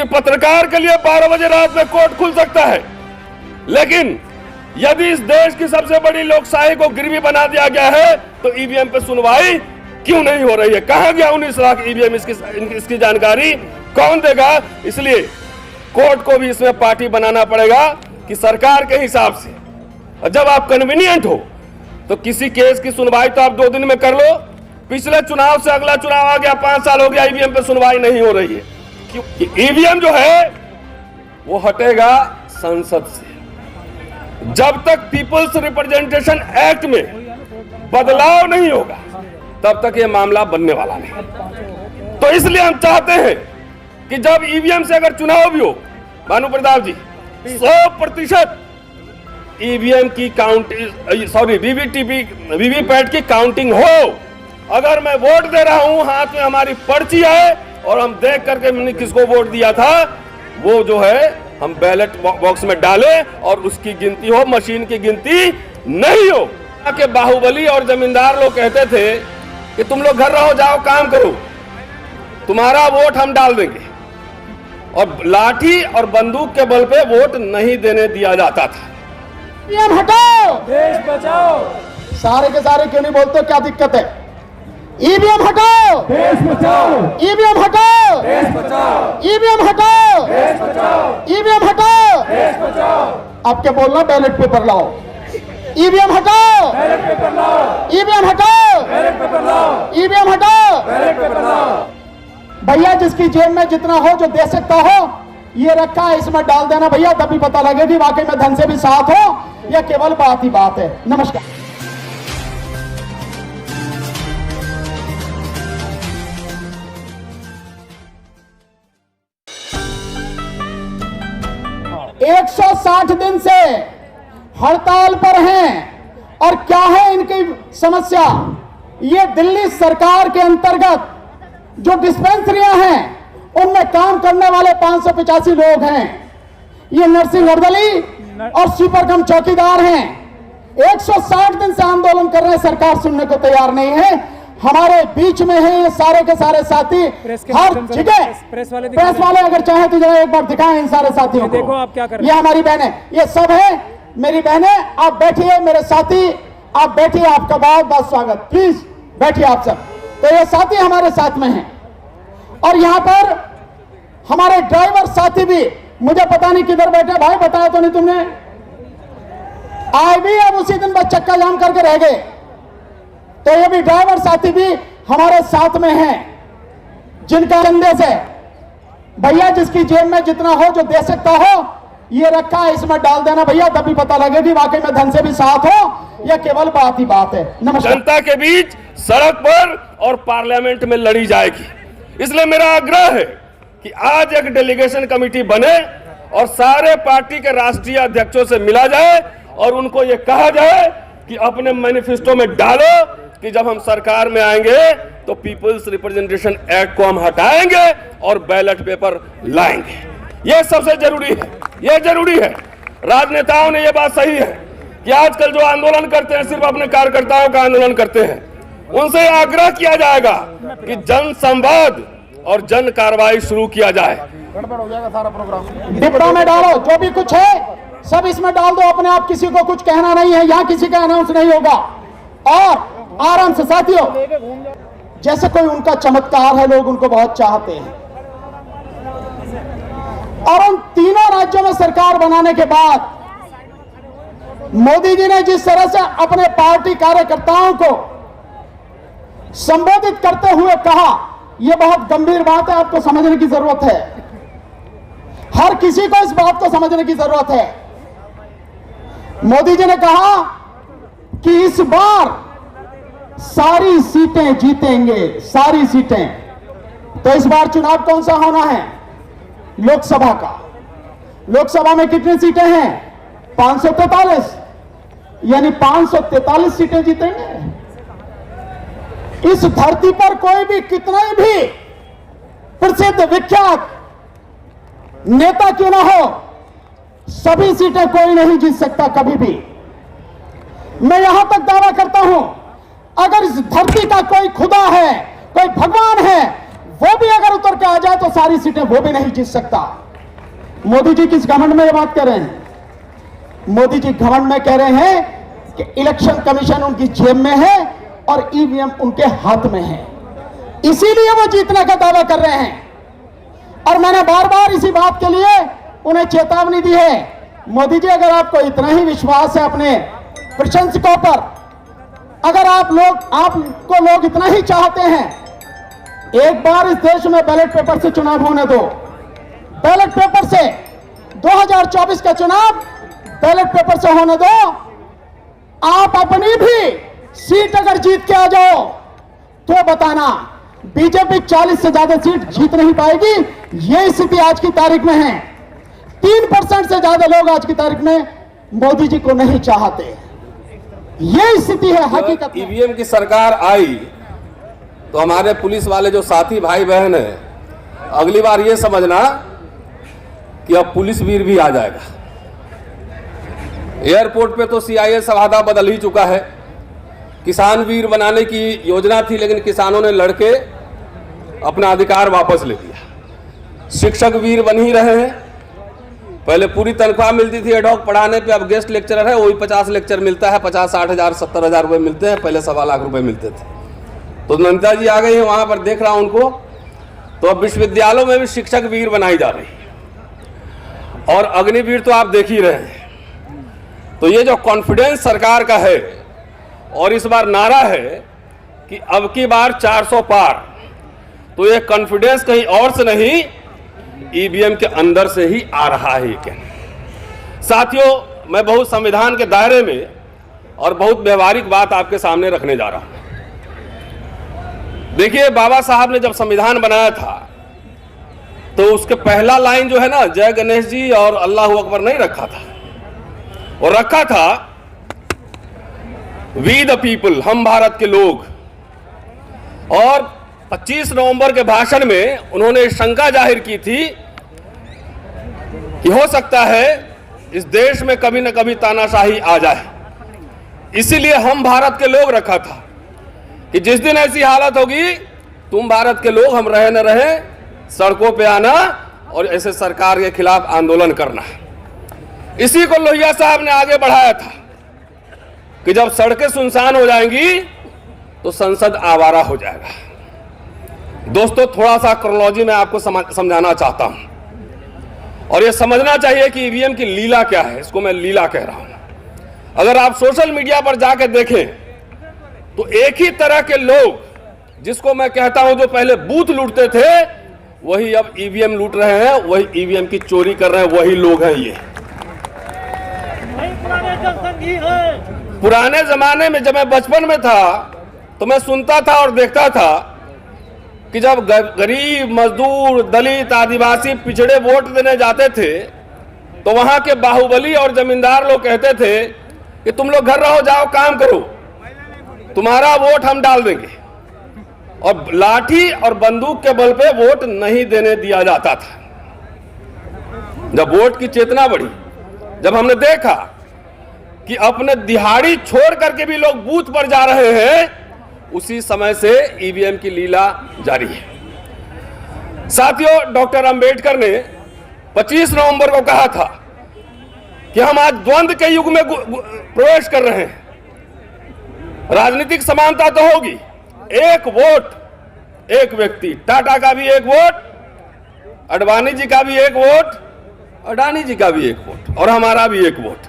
किसी पत्रकार के लिए 12 बजे रात में कोर्ट खुल सकता है, लेकिन यदि इस देश की सबसे बड़ी लोकशाही को गिरवी बना दिया गया है तो ईवीएम पे सुनवाई क्यों नहीं हो रही है? कहां गया 19 लाख ईवीएम? इसकी जानकारी कौन देगा? इसलिए कोर्ट को भी इसमें पार्टी बनाना पड़ेगा कि सरकार के हिसाब से, और जब आप कन्वीनियंट हो तो किसी केस की सुनवाई तो आप 2 दिन में कर लो। पिछले चुनाव से अगला चुनाव आ गया, 5 साल हो गया, ईवीएम पे सुनवाई नहीं हो रही है। क्योंकि ईवीएम जो है वो हटेगा संसद से। जब तक पीपल्स रिप्रेजेंटेशन एक्ट में बदलाव नहीं होगा तब तक ये मामला बनने वाला नहीं। तो इसलिए हम चाहते हैं कि जब ईवीएम से अगर चुनाव भी हो, भानु प्रताप जी, 100% ईवीएम की वीवीपैट की काउंटिंग हो। अगर मैं वोट दे रहा हूं, हाथ में हमारी पर्ची है और हम देख करके मैंने किसको वोट दिया था, वो जो है हम बैलेट बॉक्स में डालें और उसकी गिनती हो, मशीन की गिनती नहीं हो। के बाहुबली और जमींदार लोग कहते थे कि तुम लोग घर रहो, जाओ काम करो, तुम्हारा वोट हम डाल देंगे, और लाठी और बंदूक के बल पे वोट नहीं देने दिया जाता था। ईवीएम हटाओ, देश बचाओ। सारे के सारे क्यों नहीं बोलते? क्या दिक्कत है? ईवीएम हटाओ, देश बचाओ। ईवीएम हटाओ, देश बचाओ। ईवीएम हटाओ, देश बचाओ। ईवीएम हटाओ। देश बचाओ। अब क्या बोलना? बैलेट पेपर लाओ, ईवीएम हटाओ, बैलेट पेपर लाओ। ईवीएम हटाओ, बैलेट पेपर लाओ। ईवीएम हटाओ। बैलेट पेपर लाओ। भैया जिसकी जेब में जितना हो, जो दे सकता हो, ये रखा है, इसमें डाल देना भैया, तभी पता लगेगी वाकई में धन से भी साथ हो या केवल बात ही बात है। नमस्कार। हाँ। 160 दिन से हड़ताल पर हैं, और क्या है इनकी समस्या? ये दिल्ली सरकार के अंतर्गत जो डिस्पेंसरियां हैं उनमें काम करने वाले 585 लोग हैं। ये नर्सिंग अर्दली और स्वीपर कम चौकीदार हैं। 160 दिन से आंदोलन कर रहे हैं, सरकार सुनने को तैयार नहीं है। हमारे बीच में है ये सारे के सारे साथी, हर जगह। प्रेस वाले अगर चाहे तो जरा एक बार दिखाएं इन सारे साथियों को। देखो आप क्या कर रहे हैं। ये हमारी बहनें, ये सब है मेरी बहनें। आप बैठिए मेरे साथी, आप बैठिए, आपका बहुत बहुत स्वागत। प्लीज बैठिए आप सब। तो ये साथी हमारे साथ में हैं, और यहां पर हमारे ड्राइवर साथी भी, मुझे पता नहीं किधर बैठे भाई, बताया तो नहीं तुमने? आए भी अब उसी दिन बस चक्का जाम करके रह गए। तो ये भी ड्राइवर साथी भी हमारे साथ में हैं, जिनका कंधे से भैया जिसकी जेब में जितना हो, जो दे सकता हो, ये रखा है, इसमें डाल देना भैया, तभी पता लगेगी वाकई में धन से भी साथ हो या केवल बात ही बात है। नमस्कार। जनता के बीच, सड़क पर और पार्लियामेंट में लड़ी जाएगी। इसलिए मेरा आग्रह है कि आज एक डेलीगेशन कमेटी बने और सारे पार्टी के राष्ट्रीय अध्यक्षों से मिला जाए और उनको ये कहा जाए कि अपने मैनिफेस्टो में डालो कि जब हम सरकार में आएंगे तो पीपल्स रिप्रेजेंटेशन एक्ट को हम हटाएंगे और बैलेट पेपर लाएंगे। यह सबसे जरूरी है, यह जरूरी है। राजनेताओं ने यह बात सही है कि आजकल जो आंदोलन करते हैं सिर्फ अपने कार्यकर्ताओं का आंदोलन करते हैं। उनसे आग्रह किया जाएगा कि जन संवाद और जन कार्रवाई शुरू किया जाए। गड़बड़ हो जाएगा सारा प्रोग्राम। डिब्बा में डालो, जो भी कुछ है सब इसमें डाल दो अपने आप, किसी को कुछ कहना नहीं है, यहाँ किसी का अनाउंस नहीं होगा। और आराम से साथियों, जैसे कोई उनका चमत्कार है, लोग उनको बहुत चाहते हैं, और उन तीनों राज्यों में सरकार बनाने के बाद मोदी जी ने जिस तरह से अपने पार्टी कार्यकर्ताओं को संबोधित करते हुए कहा, यह बहुत गंभीर बात है, आपको समझने की जरूरत है। हर किसी को इस बात को समझने की जरूरत है। मोदी जी ने कहा कि इस बार सारी सीटें जीतेंगे, सारी सीटें। तो इस बार चुनाव कौन सा होना है? लोकसभा का। लोकसभा में कितनी सीटें हैं? 543, यानी 543 सीटें जीतेंगे। इस धरती पर कोई भी कितना भी प्रसिद्ध विख्यात नेता क्यों ना हो, सभी सीटें कोई नहीं जीत सकता कभी भी। मैं यहां तक दावा करता हूं, अगर इस धरती का कोई खुदा है, कोई भगवान है, वो भी अगर उतर के आ जाए तो सारी सीटें वो भी नहीं जीत सकता। मोदी जी किस घमंड में ये बात कर रहे हैं? मोदी जी घमंड में कह रहे हैं कि इलेक्शन कमीशन उनकी जेब में है और ईवीएम उनके हाथ में है, इसीलिए वो जीतने का दावा कर रहे हैं। और मैंने बार बार इसी बात के लिए उन्हें चेतावनी दी है। मोदी जी, अगर आपको इतना ही विश्वास है अपने प्रशंसकों पर, अगर आपको लोग इतना ही चाहते हैं, एक बार इस देश में बैलेट पेपर से चुनाव होने दो। बैलेट पेपर से 2024 का चुनाव बैलेट पेपर से होने दो। आप अपनी भी सीट अगर जीत के आ जाओ तो बताना, बीजेपी 40 से ज्यादा सीट जीत नहीं पाएगी। ये स्थिति आज की तारीख में है। 3% से ज्यादा लोग आज की तारीख में मोदी जी को नहीं चाहते। ये स्थिति है हकीकत में। ईवीएम की सरकार आई तो हमारे पुलिस वाले जो साथी भाई बहन है, अगली बार ये समझना कि अब पुलिस वीर भी आ जाएगा। एयरपोर्ट पे तो सीआईए सभादा बदल ही चुका है। किसान वीर बनाने की योजना थी, लेकिन किसानों ने लड़के अपना अधिकार वापस ले लिया। शिक्षक वीर बन ही रहे हैं। पहले पूरी तनख्वाह मिलती थी एडहॉक पढ़ाने पे, अब गेस्ट लेक्चरर है वही 50 लेक्चर मिलता है, 50-60 हज़ार 70 हज़ार रुपये मिलते हैं, पहले 1.25 लाख रुपए मिलते थे। तो नंदा जी आ गई है, वहाँ पर देख रहा हूँ उनको। तो अब विश्वविद्यालयों में भी शिक्षक वीर बनाई जा रही है और अग्निवीर तो आप देख ही रहे हैं। तो ये जो कॉन्फिडेंस सरकार का है और इस बार नारा है कि अब की बार 400 पार, तो ये कॉन्फिडेंस कहीं और से नहीं, ईवीएम के अंदर से ही आ रहा है। क्या साथियों, मैं बहुत संविधान के दायरे में और बहुत व्यवहारिक बात आपके सामने रखने जा रहा हूं। देखिए, बाबा साहब ने जब संविधान बनाया था तो उसके पहला लाइन जो है ना, जय गणेश जी और अल्लाह अकबर नहीं रखा था, और रखा था वी द पीपल, हम भारत के लोग। और 25 नवंबर के भाषण में उन्होंने शंका जाहिर की थी कि हो सकता है इस देश में कभी न कभी तानाशाही आ जाए, इसीलिए हम भारत के लोग रखा था कि जिस दिन ऐसी हालत होगी, तुम भारत के लोग, हम रहे न रहे, सड़कों पे आना और ऐसे सरकार के खिलाफ आंदोलन करना। इसी को लोहिया साहब ने आगे बढ़ाया था कि जब सड़कें सुनसान हो जाएंगी तो संसद आवारा हो जाएगा। दोस्तों, थोड़ा सा क्रोनोलॉजी में आपको समझाना चाहता हूं, और यह समझना चाहिए कि ईवीएम की लीला क्या है। इसको मैं लीला कह रहा हूं। अगर आप सोशल मीडिया पर जाकर देखें तो एक ही तरह के लोग, जिसको मैं कहता हूं जो पहले बूथ लूटते थे, वही अब ईवीएम लूट रहे हैं, वही ईवीएम की चोरी कर रहे हैं, वही लोग हैं ये। पुराने जमाने में जब मैं बचपन में था तो मैं सुनता था और देखता था कि जब गरीब, मजदूर, दलित, आदिवासी, पिछड़े वोट देने जाते थे तो वहां के बाहुबली और जमींदार लोग कहते थे कि तुम लोग घर रहो, जाओ काम करो, तुम्हारा वोट हम डाल देंगे। और लाठी और बंदूक के बल पे वोट नहीं देने दिया जाता था। जब वोट की चेतना बढ़ी, जब हमने देखा कि अपने दिहाड़ी छोड़ करके भी लोग बूथ पर जा रहे हैं, उसी समय से ईवीएम की लीला जारी है। साथियों, डॉक्टर अंबेडकर ने 25 नवंबर को कहा था कि हम आज द्वंद्व के युग में प्रवेश कर रहे हैं। राजनीतिक समानता तो होगी, एक वोट, एक व्यक्ति, टाटा का भी एक वोट, अडवाणी जी का भी एक वोट, अडानी जी का भी एक वोट, और हमारा भी एक वोट,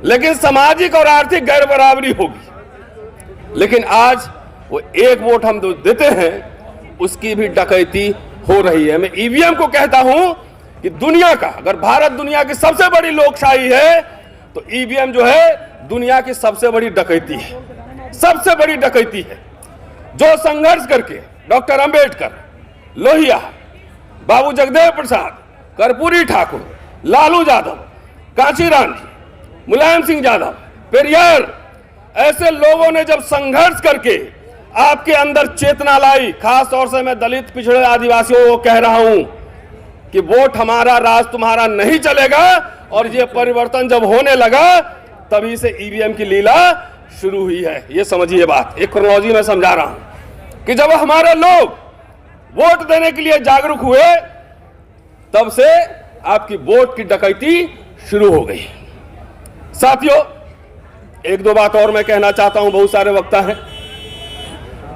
लेकिन सामाजिक और आर्थिक गैर बराबरी होगी। लेकिन आज वो एक वोट हम जो देते हैं, उसकी भी डकैती हो रही है। मैं ईवीएम को कहता हूं कि दुनिया का, अगर भारत दुनिया की सबसे बड़ी लोकशाही है तो ईवीएम जो है दुनिया की सबसे बड़ी डकैती है, सबसे बड़ी डकैती है। जो संघर्ष करके डॉक्टर अंबेडकर, लोहिया, बाबू जगदेव प्रसाद, कर्पूरी ठाकुर, लालू यादव, कांशीराम जी, मुलायम सिंह यादव, पेरियार, ऐसे लोगों ने जब संघर्ष करके आपके अंदर चेतना लाई, खास तौर से मैं दलित, पिछड़े, आदिवासियों को कह रहा हूं कि वोट हमारा, राज तुम्हारा नहीं चलेगा। और ये परिवर्तन जब होने लगा, तभी से ईवीएम की लीला शुरू हुई है। ये समझिए बात, एक क्रोनोलॉजी में समझा रहा हूं कि जब हमारे लोग वोट देने के लिए जागरूक हुए, तब से आपकी वोट की डकैती शुरू हो गई। साथियों, एक दो बात और मैं कहना चाहता हूं, बहुत सारे वक्ता हैं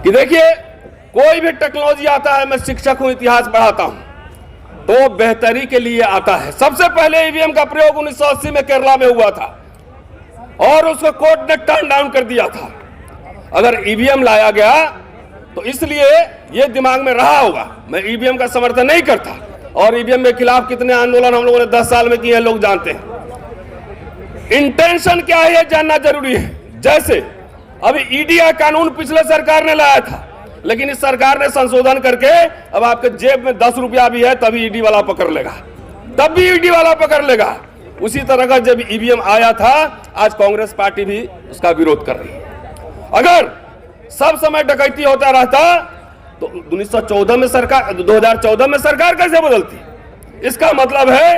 कि देखिए, कोई भी टेक्नोलॉजी आता है, मैं शिक्षक हूं, इतिहास पढ़ाता हूं, तो बेहतरी के लिए आता है। सबसे पहले ईवीएम का प्रयोग 1980 में केरला में हुआ था और उसको कोर्ट ने टर्न डाउन कर दिया था। अगर ईवीएम लाया गया तो इसलिए यह दिमाग में रहा होगा। मैं ईवीएम का समर्थन नहीं करता, और ईवीएम के खिलाफ कितने आंदोलन हम लोगों ने 10 साल में किए हैं, लोग जानते हैं। इंटेंशन क्या है, यह जानना जरूरी है। जैसे अभी ईडी कानून पिछले सरकार ने लाया था, लेकिन इस सरकार ने संशोधन करके अब आपके जेब में 10 रुपया भी है तभी ईडी वाला पकड़ लेगा, तब भी ईडी वाला पकड़ लेगा। उसी तरह का जब ईवीएम आया था, आज कांग्रेस पार्टी भी उसका विरोध कर रही है। अगर सब समय डकैती होता रहता तो 2014 में सरकार कैसे बदलती? इसका मतलब है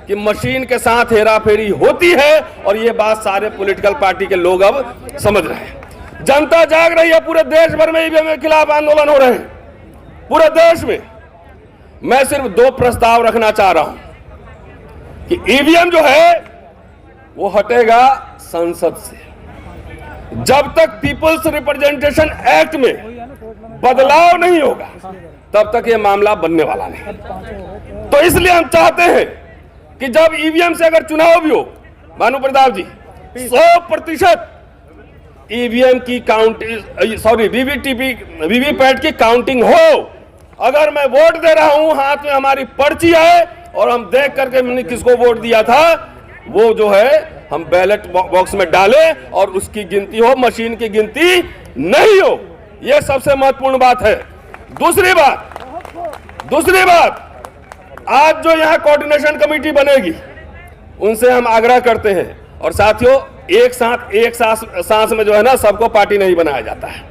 कि मशीन के साथ हेराफेरी होती है, और ये बात सारे पॉलिटिकल पार्टी के लोग अब समझ रहे हैं। जनता जाग रही है, पूरे देश भर में ईवीएम के खिलाफ आंदोलन हो रहे हैं, पूरे देश में। मैं सिर्फ 2 प्रस्ताव रखना चाह रहा हूं कि ईवीएम जो है वो हटेगा संसद से। जब तक पीपल्स रिप्रेजेंटेशन एक्ट में बदलाव नहीं होगा, तब तक ये मामला बनने वाला नहीं। तो इसलिए हम चाहते हैं कि जब ईवीएम से अगर चुनाव भी हो, भानु प्रताप जी, 100% ईवीएम की वीवीपैट की काउंटिंग हो। अगर मैं वोट दे रहा हूं, हाथ में हमारी पर्ची है और हम देख करके मैंने किसको वोट दिया था, वो जो है हम बैलेट बॉक्स में डालें और उसकी गिनती हो, मशीन की गिनती नहीं हो। यह सबसे महत्वपूर्ण बात है। दूसरी बात, आज जो यहां कोऑर्डिनेशन कमेटी बनेगी, उनसे हम आग्रह करते हैं, और साथियों, एक सांस में जो है ना, सबको पार्टी नहीं बनाया जाता है।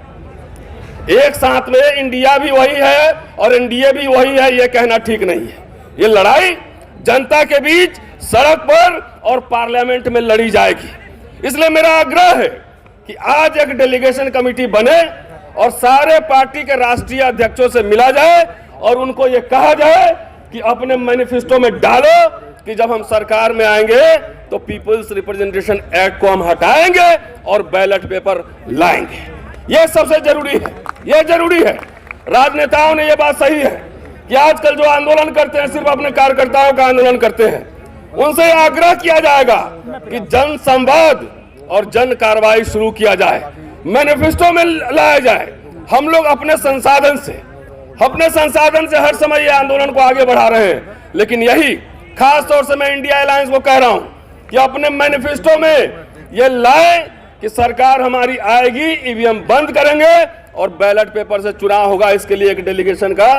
एक साथ में इंडिया भी वही है और एनडीए भी वही है, यह कहना ठीक नहीं है। ये लड़ाई जनता के बीच, सड़क पर और पार्लियामेंट में लड़ी जाएगी। इसलिए मेरा आग्रह है कि आज एक डेलीगेशन कमेटी बने और सारे पार्टी के राष्ट्रीय अध्यक्षों से मिला जाए और उनको यह कहा जाए कि अपने मैनिफेस्टो में डालो कि जब हम सरकार में आएंगे तो पीपल्स रिप्रेजेंटेशन एक्ट को हम हटाएंगे और बैलेट पेपर लाएंगे। यह सबसे जरूरी है, यह जरूरी है। राजनेताओं ने यह बात सही है कि आजकल जो आंदोलन करते हैं, सिर्फ अपने कार्यकर्ताओं का आंदोलन करते हैं। उनसे आग्रह किया जाएगा कि जन संवाद और जन कार्रवाई शुरू किया जाए, मैनिफेस्टो में लाया जाए। हम लोग अपने संसाधन से हर समय ये आंदोलन को आगे बढ़ा रहे हैं, लेकिन यही खास तौर से मैं इंडिया अलायंस को कह रहा हूं कि अपने मैनिफेस्टो में ये लाए कि सरकार हमारी आएगी, ईवीएम बंद करेंगे और बैलेट पेपर से चुनाव होगा। इसके लिए एक डेलीगेशन का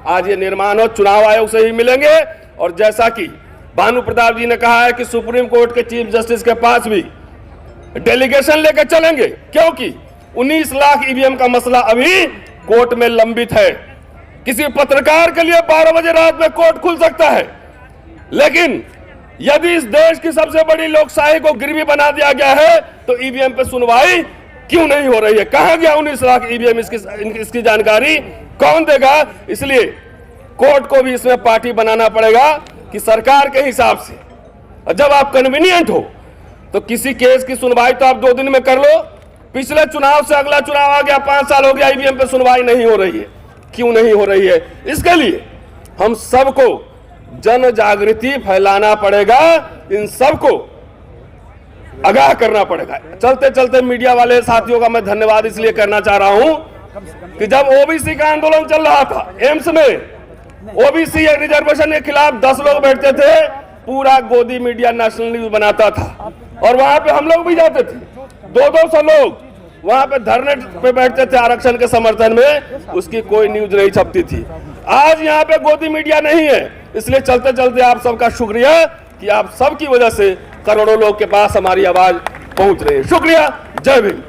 आज ये निर्माण हो, चुनाव आयोग से ही मिलेंगे। और जैसा कि भानु प्रताप जी ने कहा है कि सुप्रीम कोर्ट के चीफ जस्टिस के पास भी डेलीगेशन लेकर चलेंगे, क्योंकि 19 लाख ईवीएम का मसला अभी कोर्ट में लंबित है। किसी पत्रकार के लिए 12 बजे रात में कोर्ट खुल सकता है, लेकिन यदि इस देश की सबसे बड़ी लोकशाही को गिरवी बना दिया गया है तो ईवीएम पे सुनवाई क्यों नहीं हो रही है? कहां गया 19 लाख ईवीएम? इसकी जानकारी कौन देगा? इसलिए कोर्ट को भी इसमें पार्टी बनाना पड़ेगा कि सरकार के हिसाब से जब आप कन्वीनियंट हो तो किसी केस की सुनवाई तो आप 2 दिन में कर लो। पिछले चुनाव से अगला चुनाव आ गया, 5 साल हो गया, ईवीएम पे सुनवाई नहीं हो रही है। क्यों नहीं हो रही है? इसके लिए हम सबको जन जागृति फैलाना पड़ेगा, इन सबको आगाह करना पड़ेगा। चलते चलते मीडिया वाले साथियों का मैं धन्यवाद इसलिए करना चाह रहा हूं कि जब ओबीसी का आंदोलन चल रहा था, एम्स में ओबीसी रिजर्वेशन के खिलाफ 10 लोग बैठते थे, पूरा गोदी मीडिया नेशनल न्यूज बनाता था और वहां पे हम लोग भी जाते थे। 200 लोग वहां पे धरने पे बैठते थे आरक्षण के समर्थन में, उसकी कोई न्यूज नहीं छपती थी। आज यहाँ पे गोदी मीडिया नहीं है, इसलिए चलते चलते आप सबका शुक्रिया कि आप सबकी वजह से करोड़ों लोग के पास हमारी आवाज पहुंच रही है। शुक्रिया। जय भीम।